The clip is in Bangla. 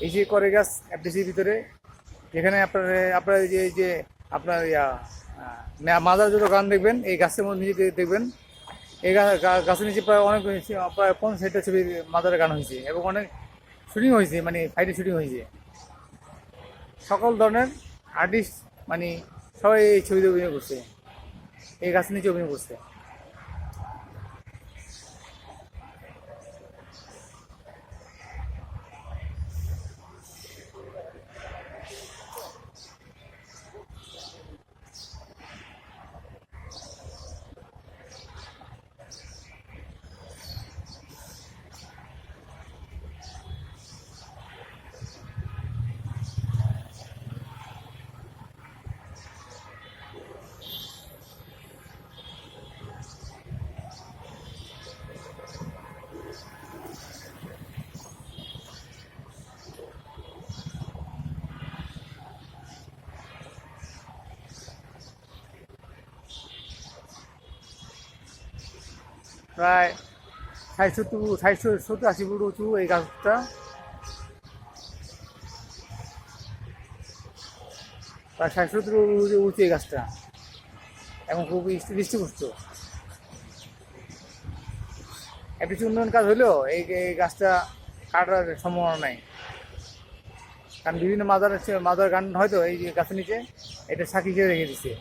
এই যে করে গাছ এফডিসির ভিতরে, যেখানে আপনার আপনার যে আপনার মাদার যত গান দেখবেন এই গাছের মধ্যে নিজে দেখবেন। এই গাছের নিচে প্রায় অনেক প্রায় 50-60টা ছবি মাদারের গান হয়েছে এবং অনেক শুটিং হয়েছে, মানে ফাইটে শুটিং হয়েছে। সকল ধরনের আর্টিস্ট মানে সবাই এই ছবিতে অভিনয় করছে, এই গাছের নিচে অভিনয় করছে। প্রায় 60-70-80 ফুট উঁচু এই গাছটা। প্রায় 60-70 উঁচু এই গাছটা এবং খুব হৃষ্টপুষ্ট। একটু উন্নয়ন কাজ হলেও এই গাছটা কাটার সম্ভাবনা নাই, কারণ বিভিন্ন মাদার গান হয়তো এই যে গাছের নিচে এটা সাক্ষী হিসেবে রেখে দিচ্ছে।